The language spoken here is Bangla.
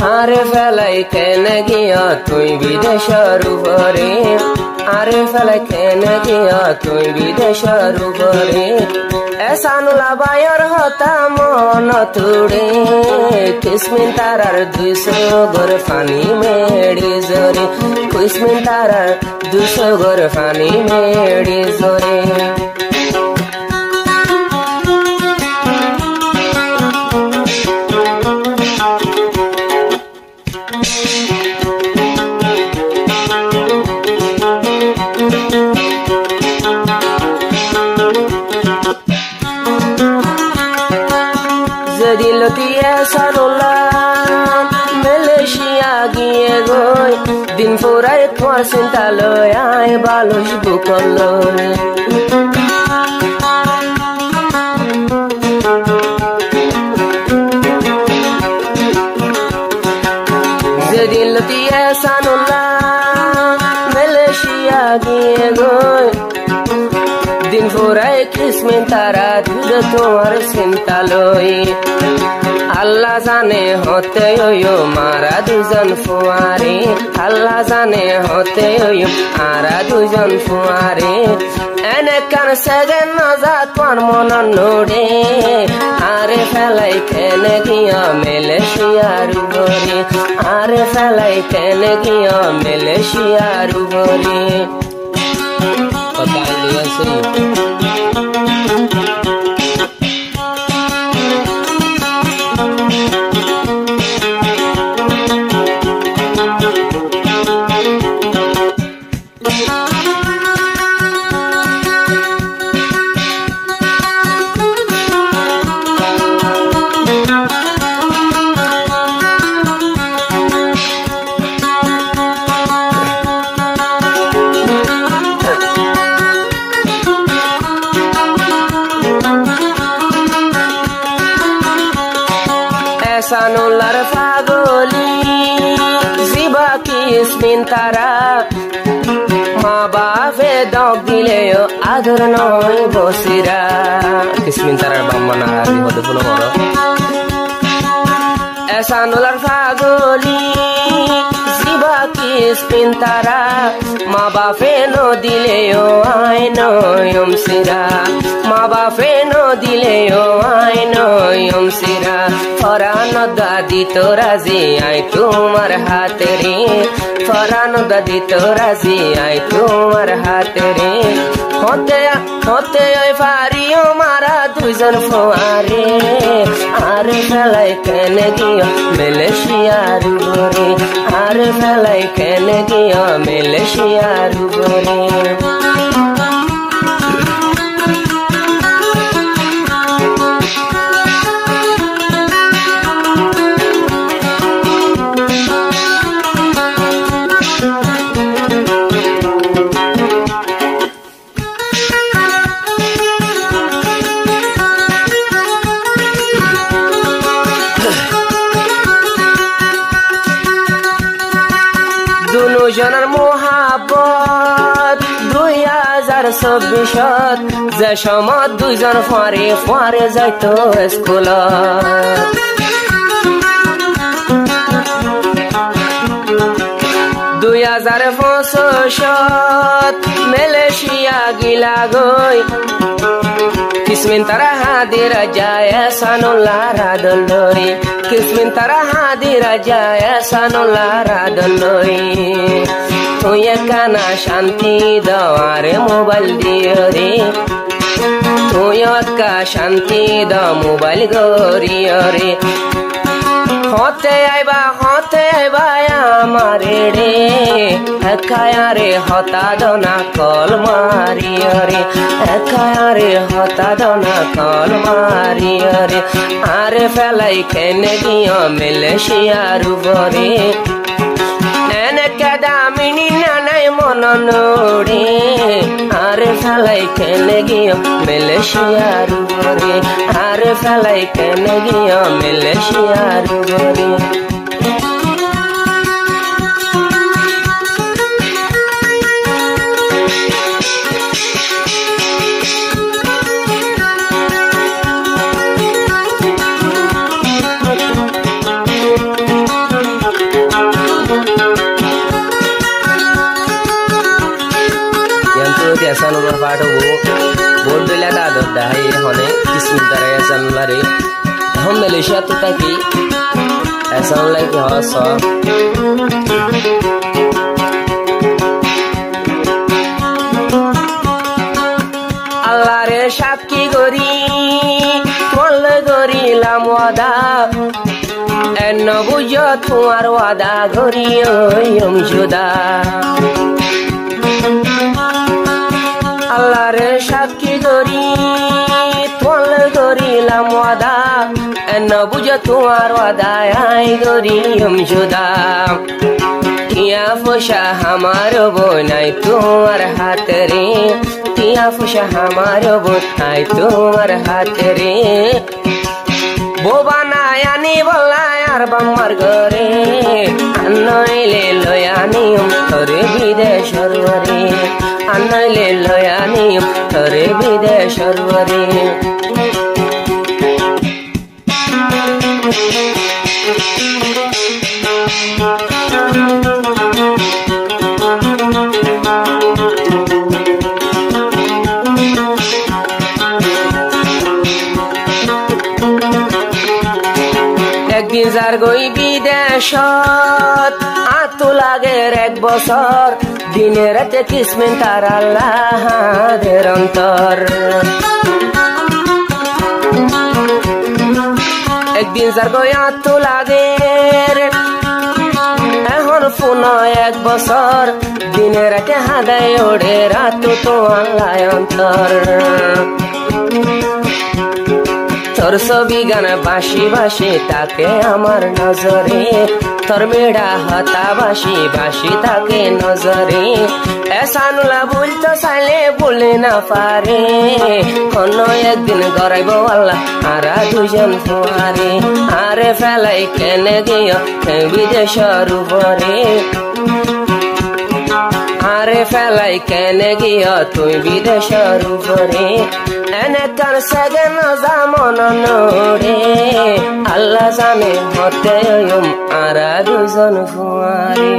আরে ফেলাই কেনে গিয়া তুই বিদেশের উপরে আরে ফেলাই কেনে গিয়া তুই বিদেশের উপরে এসানুলা বায়র হতা মন তুড়ে কিসমিন তারার 200 গর ফানি মেড়ি জরে কিসমিন তারার 200 গর ফানি মেড়ি জরে দিলতিয়া সানুলা মালয়েশিয়া গিয়ে গই দিন পুরাই তোমার চিন্তা লয় আয় বালুস বুকল যেদিন লতিয়া সানুলা মালয়েশিয়া গিয়ে গই দিন পুরাই কিসমিন তারা তুই তোমার চিন্তা লই আল্লাহ জানে হতে ওয়ো মারা দুজন ফুয়ারে আল্লাহ জানে হতে ওয়ো মারা দুজন ফুয়ারে এনে কান সেজে নজা তোর মন নোড়ে আরে ফেলাই কেনে গিয়া মালয়েশিয়ার উপরে আরে ফেলাই কেনে গিয়া মালয়েশিয়ার উপরে সানুলার পাগলি জিবা কিসমিন তারা মা বাপে দগ দিলেও আদর নয় বসিরা কিসমিন তারার বাম্মানা হতে পুনঃ বড় সানুলার পাগলি জিবা কিসমিন তারা মা বাপে নো দিলেও আয় নয়ম সিরা মা বাপে নো দিলেও আয় নয়ম সিরা ফরানো দাদি তোরা জি আই তোমার হাতে রে ফরানো দাদি তোরা জি আই তোমার হাতে রে হতে হতে ওই পারিও মারা দুজন ফোয়ারে আরে ফেলাই কেনে গিয়া মালয়েশিয়ার উপরে আরে ফেলাই কেনে গিয়া মালয়েশিয়ার উপরে দুজনের মোহাবত 2024 যে সময় দুজন ফারে ফারে যাইতো স্কুলত 2025 মালয়েশিয়া গিলা গই কিসমিন তারা হাদির যায় সানুল্লাহ রাদলই কিসমিন তারা হাদির যায় সানুল্লাহ রাদলই তুই কানা শান্তি দাওয়ারে মোবাইল দিও রে তুই একা শান্তি দাও মোবাইল গরিও রে হতে আইবা আমারে রে একায়ারে হতা দনা কল মারিও রে একায়ারে হতা দনা কল মারিও রে আরে ফেলাই কেনে গিয়া মালয়েশিয়ার উপরে এনে কাদামিনী নানাই মন নোড়ে আরে ফেলাই কেনে গিয়া মালয়েশিয়ার উপরে আরে ফেলাই কেনে গিয়া মালয়েশিয়ার উপরে আমার পাঠ হবো বোর্ড দিলে দাদর দাহাই হনে কিসমিন তারাই আসান লারে এখন মালয়েশিয়া তো থাকি আসান লাগে হস আল্লাহরে সাক্ষী করি তোমার করিলাম ওয়াদা এন বুঝ তোমার ওয়াদা করি ওম সুদা আল্লাহরে সাক্ষী করি তোমার করিলাম ওয়াদা এন বুঝ তোমার ওয়াদা আই করি ওম সুদা টিয়া ফুসা আমার বোনাই তোমার হাতে রে টিয়া ফুসা আমার বোনাই তোমার হাতে রে বোবানায় আনি বলাই আর বাম্মার ঘরে আনইলে লয়ানিম তোরে বিদেশর ঘরে আনইলে লয়ানিম তোরে বিদেশর ঘরে একদিন যার গই বিদেশত আতো লাগের এক বছর দিনে রাতে কিসমেন তার আল্লাহদের অন্তর একদিন যার গই আতো লাগের এখন ফোন এক বছর দিনে রাতে হাদায় ওড়ে রাতো তো আল্লাহ অন্তর তোর ছবি গান বাসি বাসি তাকে আমার নজরে তোর মেড়া হতা বাসি বাসি তাকে নজরে এসানুলা বলতো চাইলে বলে না পারে কোন একদিন গড়াইব আল্লাহ আরা দুজন ফুয়ারে আরে ফেলাই কেনে গিয়ে বিদেশর উপরে আরে ফেলাই কেনে গিয়ে তুই বিদেশর উপরে এনে কার সেগেন জামন নোড়ে আল্লাহ জানে হতে আরা দুজন ফুয়ারে